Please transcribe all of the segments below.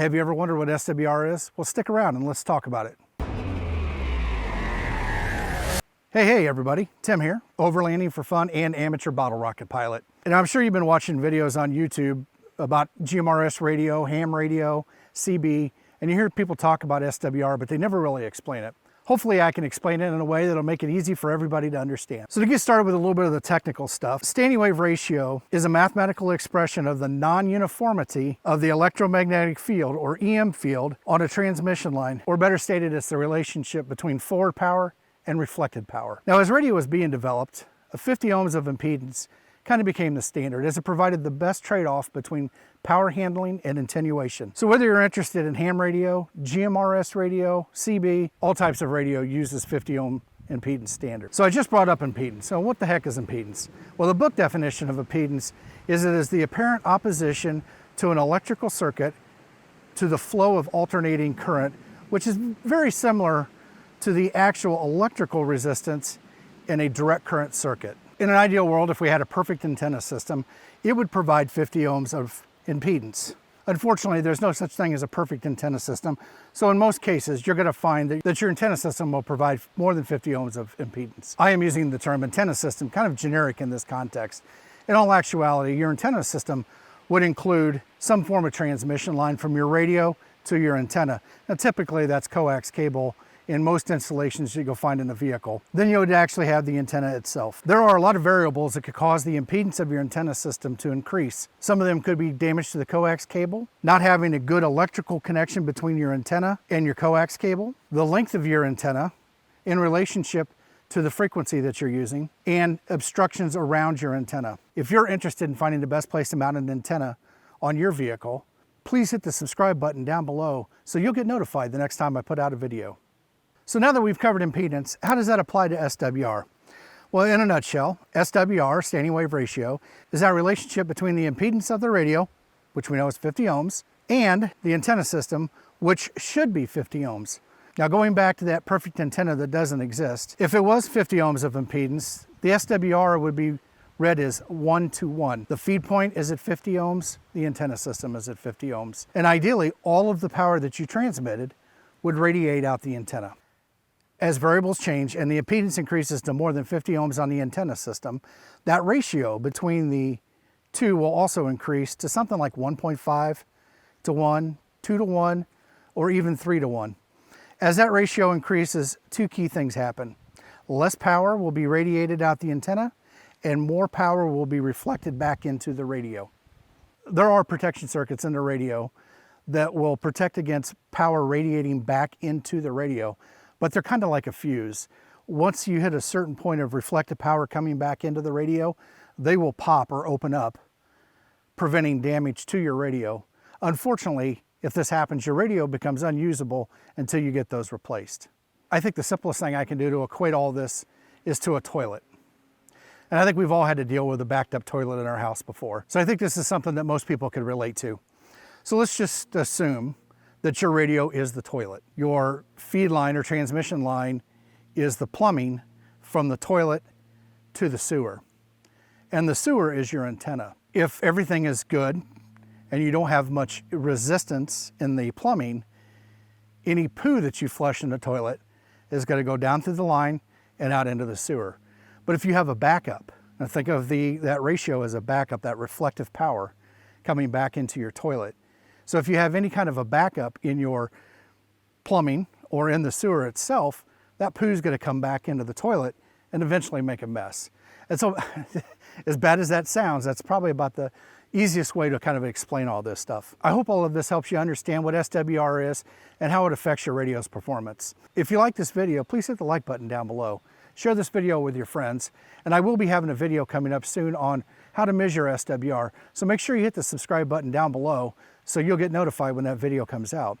Have you ever wondered what SWR is? Well, stick around and let's talk about it. Hey everybody, Tim here, overlanding for fun and amateur bottle rocket pilot. And I'm sure you've been watching videos on YouTube about GMRS radio, ham radio, CB, and you hear people talk about SWR, but they never really explain it. Hopefully I can explain it in a way that'll make it easy for everybody to understand. So to get started with a little bit of the technical stuff, standing wave ratio is a mathematical expression of the non-uniformity of the electromagnetic field, or EM field, on a transmission line, or better stated, it's the relationship between forward power and reflected power. Now, as radio was being developed, a 50 ohms of impedance kind of became the standard, as it provided the best trade-off between power handling and attenuation. So whether you're interested in ham radio, GMRS radio, CB, all types of radio uses 50 ohm impedance standard. So I just brought up impedance. So what the heck is impedance? Well, the book definition of impedance is it is the apparent opposition to an electrical circuit to the flow of alternating current, which is very similar to the actual electrical resistance in a direct current circuit. In an ideal world, if we had a perfect antenna system, it would provide 50 ohms of impedance. Unfortunately, there's no such thing as a perfect antenna system, so in most cases, you're going to find that your antenna system will provide more than 50 ohms of impedance. I am using the term antenna system kind of generic in this context. In all actuality, your antenna system would include some form of transmission line from your radio to your antenna. Now, typically, that's coax cable in most installations you'll find in a vehicle. Then you would actually have the antenna itself. There are a lot of variables that could cause the impedance of your antenna system to increase. Some of them could be damage to the coax cable, not having a good electrical connection between your antenna and your coax cable, the length of your antenna in relationship to the frequency that you're using, and obstructions around your antenna. If you're interested in finding the best place to mount an antenna on your vehicle, please hit the subscribe button down below so you'll get notified the next time I put out a video. So now that we've covered impedance, how does that apply to SWR? Well, in a nutshell, SWR, standing wave ratio, is that relationship between the impedance of the radio, which we know is 50 ohms, and the antenna system, which should be 50 ohms. Now, going back to that perfect antenna that doesn't exist, if it was 50 ohms of impedance, the SWR would be read as 1:1. The feed point is at 50 ohms, the antenna system is at 50 ohms. And ideally, all of the power that you transmitted would radiate out the antenna. As variables change and the impedance increases to more than 50 ohms on the antenna system, that ratio between the two will also increase to something like 1.5 to 1, 2 to 1, or even 3 to 1. As that ratio increases, two key things happen. Less power will be radiated out the antenna, and more power will be reflected back into the radio. There are protection circuits in the radio that will protect against power radiating back into the radio, but they're kind of like a fuse. Once you hit a certain point of reflective power coming back into the radio, they will pop or open up, preventing damage to your radio. Unfortunately, if this happens, your radio becomes unusable until you get those replaced. I think the simplest thing I can do to equate all this is to a toilet. And I think we've all had to deal with a backed up toilet in our house before. So I think this is something that most people could relate to. So let's just assume that your radio is the toilet. Your feed line or transmission line is the plumbing from the toilet to the sewer. And the sewer is your antenna. If everything is good and you don't have much resistance in the plumbing, any poo that you flush in the toilet is going to go down through the line and out into the sewer. But if you have a backup, and think of that ratio as a backup, that reflective power coming back into your toilet. So if you have any kind of a backup in your plumbing or in the sewer itself, that poo is going to come back into the toilet and eventually make a mess. And so as bad as that sounds, that's probably about the easiest way to kind of explain all this stuff. I hope all of this helps you understand what SWR is and how it affects your radio's performance. If you like this video, please hit the like button down below. Share this video with your friends, and I will be having a video coming up soon on how to measure SWR. So make sure you hit the subscribe button down below so you'll get notified when that video comes out.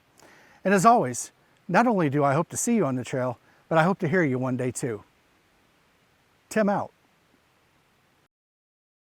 And as always, not only do I hope to see you on the trail, but I hope to hear you one day too. Tim out.